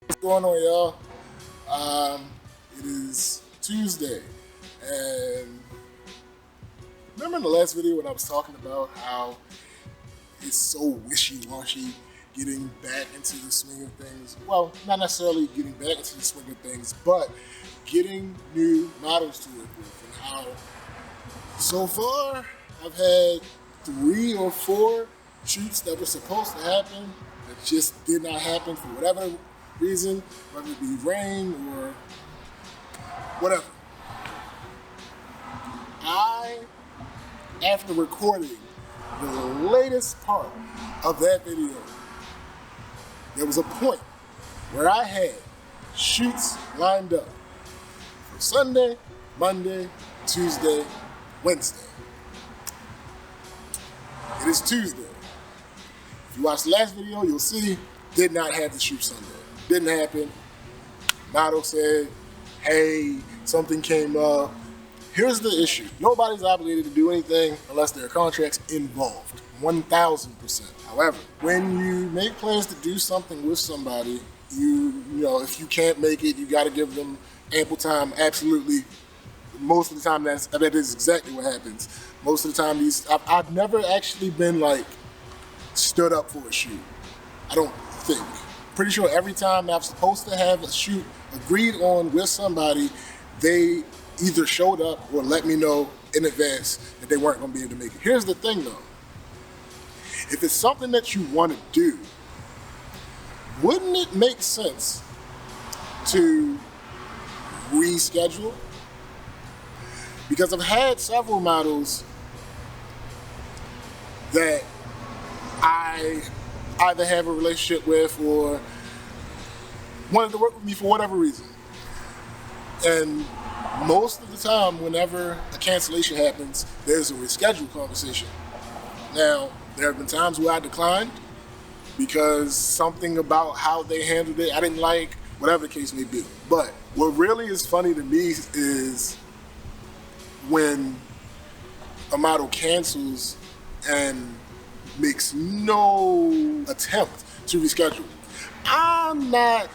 What's going on, y'all? It is Tuesday, and remember in the last video when I was talking about how it's so wishy-washy getting back into the swing of things? Well, not necessarily getting back into the swing of things, but getting new models to work with, and how so far I've had 3 or 4 shoots that were supposed to happen that just did not happen for whatever reason, whether it be rain or whatever. After recording the latest part of that video, there was a point where I had shoots lined up for Sunday, Monday, Tuesday, Wednesday. It is Tuesday. If you watch the last video, you'll see did not have the shoot Sunday. Didn't happen. Model said, hey, something came up. Here's the issue. Nobody's obligated to do anything unless there are contracts involved. 1,000%. However, when you make plans to do something with somebody, you know, if you can't make it, you got to give them ample time. Absolutely. Most of the time, that is exactly what happens. Most of the time, I've never actually been like stood up for a shoot. I don't think. Pretty sure every time I'm supposed to have a shoot agreed on with somebody, they either showed up or let me know in advance that they weren't going to be able to make it. Here's the thing though. If it's something that you want to do, wouldn't it make sense to reschedule? Because I've had several models that I either have a relationship with or wanted to work with me for whatever reason. And most of the time, whenever a cancellation happens, there's a reschedule conversation. Now, there have been times where I declined because something about how they handled it I didn't like, whatever the case may be. But what really is funny to me is when a model cancels and makes no attempt to reschedule. I'm not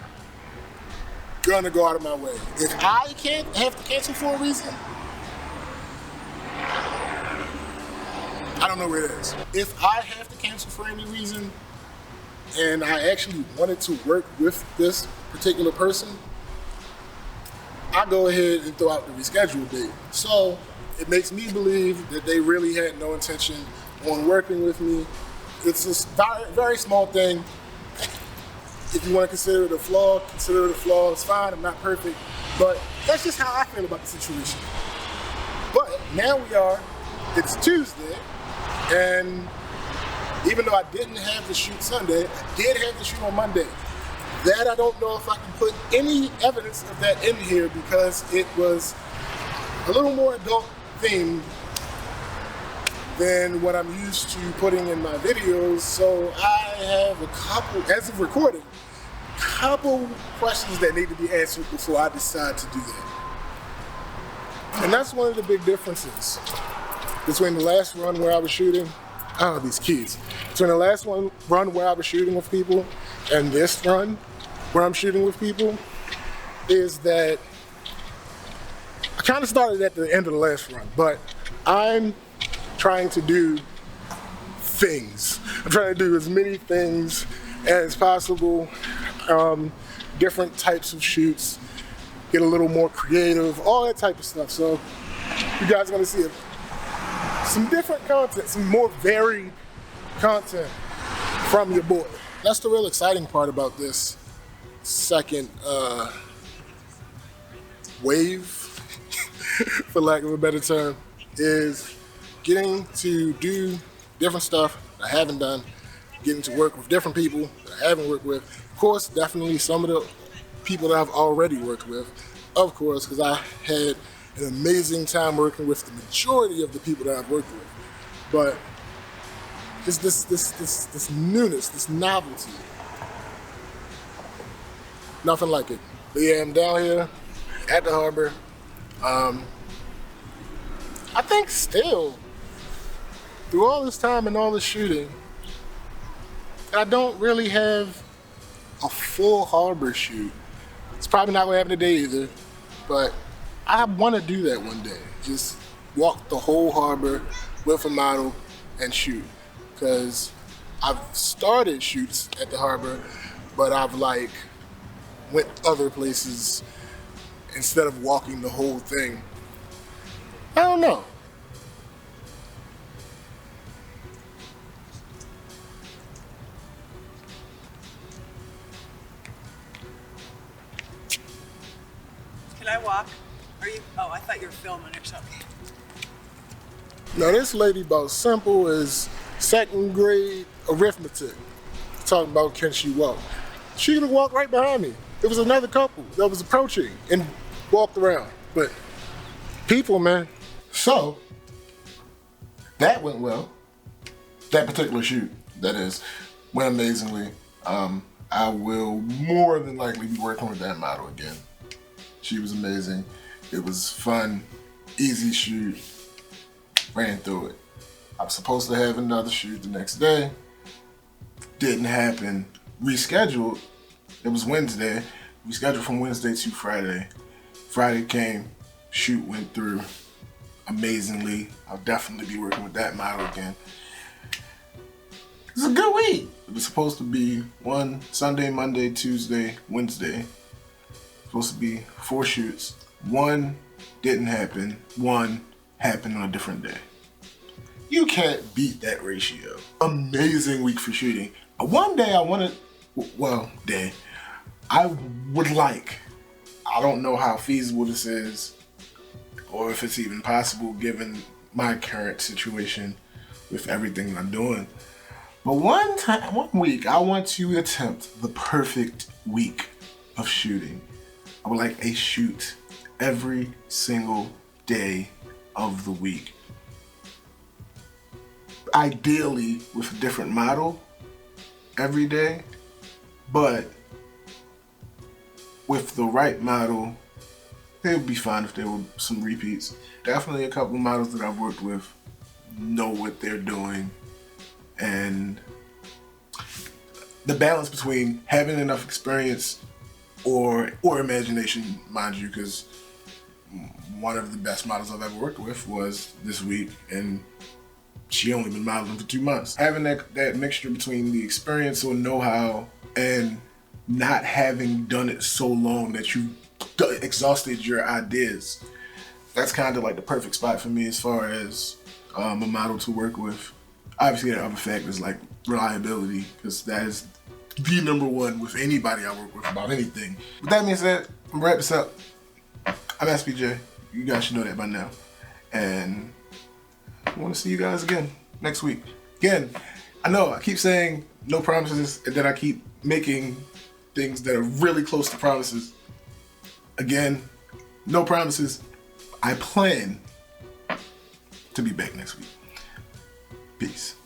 gonna go out of my way. If I can't have to cancel for a reason, I don't know where it is. If I have to cancel for any reason and I actually wanted to work with this particular person, I go ahead and throw out the reschedule date. So it makes me believe that they really had no intention on working with me. It's a very small thing. If you want to consider it a flaw, consider it a flaw. It's fine, I'm not perfect, but that's just how I feel about the situation. But now it's Tuesday, and even though I didn't have the shoot Sunday, I did have the shoot on Monday. That I don't know if I can put any evidence of that in here because it was a little more adult themed than what I'm used to putting in my videos. So I have a couple, as of recording, questions that need to be answered before I decide to do that. And that's one of the big differences between the last run where I was shooting, these kids, between the last run where I was shooting with people and this run where I'm shooting with people, is that I kind of started at the end of the last run, but I'm trying to do things. I'm trying to do as many things as possible, different types of shoots, get a little more creative, all that type of stuff. So you guys are gonna see some different content, some more varied content from your boy. That's the real exciting part about this second wave, for lack of a better term, is getting to do different stuff that I haven't done, getting to work with different people that I haven't worked with. Of course, definitely some of the people that I've already worked with, of course, because I had an amazing time working with the majority of the people that I've worked with. But just this newness, this novelty, nothing like it. But yeah, I'm down here at the harbor. I think still, through all this time and all this shooting, I don't really have a full harbor shoot. It's probably not gonna happen today either, but I want to do that one day. Just walk the whole harbor with a model and shoot. Because I've started shoots at the harbor, but I've like went other places instead of walking the whole thing. I don't know. Can I walk? Are you? Oh, I thought you were filming or something. Now this lady about simple as second grade arithmetic. Talking about can she walk? She could have walked right behind me. There was another couple that was approaching and walked around. But people, man. So that went well. That particular shoot, that is, went amazingly. I will more than likely be working with that model again. She was amazing. It was fun, easy shoot. Ran through it. I was supposed to have another shoot the next day. Didn't happen. Rescheduled. It was Wednesday. Rescheduled from Wednesday to Friday. Friday came. Shoot went through amazingly. I'll definitely be working with that model again. It was a good week. It was supposed to be one Sunday, Monday, Tuesday, Wednesday. Supposed to be 4 shoots. One didn't happen. One happened on a different day. You can't beat that ratio. Amazing week for shooting. One day I wanted, I would like, I don't know how feasible this is or if it's even possible given my current situation with everything that I'm doing. But one week I want to attempt the perfect week of shooting. I would like a shoot every single day of the week. Ideally with a different model every day, but with the right model, it would be fine if there were some repeats. Definitely a couple models that I've worked with know what they're doing, and the balance between having enough experience or imagination, mind you, because one of the best models I've ever worked with was this week, and she only been modeling for 2 months. Having that mixture between the experience or know-how and not having done it so long that you exhausted your ideas, that's kind of like the perfect spot for me as far as a model to work with. Obviously, the other factors like reliability, because that is the number one with anybody I work with about anything. With that being said, I'm gonna wrap this up. I'm SPJ. You guys should know that by now. And I want to see you guys again next week. Again, I know I keep saying no promises, and then I keep making things that are really close to promises. Again, no promises. I plan to be back next week. Peace.